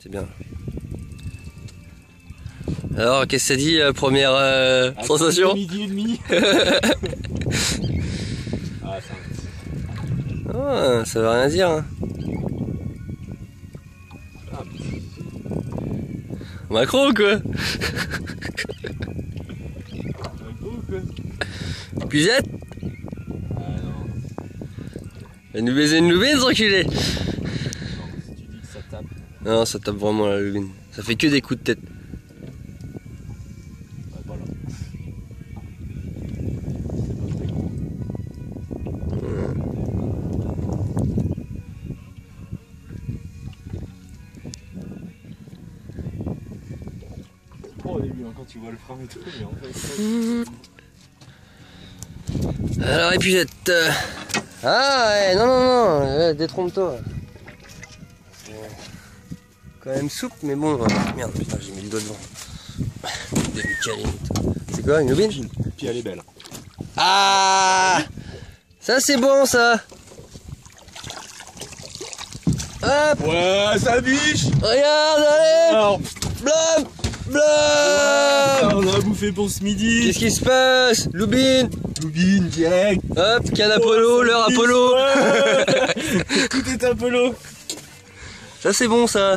c'est bien. Alors, qu'est-ce que ça dit, première sensation? Midi et demi. Ah, ça veut rien dire. Hein. Macron quoi. Puisette. Elle nous baise une lubine, enculé. Non, si tu dis que ça tape. Non, ça tape vraiment la lubine. Ça fait que des coups de tête. Bah, voilà. C'est pas au début hein, quand tu vois le frein et tout, mais en fait. Alors, épuisette. Ah ouais, non, détrompe-toi. Quand même souple, mais bon. Merde, putain, j'ai mis le doigt devant. C'est quoi, une lubine? Puis elle est belle. Ah, ça c'est bon ça. Hop. Ouais, ça biche. Regarde, allez. Alors, Blum, blum. on a bouffé pour ce midi. Qu'est-ce qui se passe? Lubine. Lubine, direct. Hop, canne Apollo, l'heure Apollo. Ouais. Tout est Apollo. Ça c'est bon ça.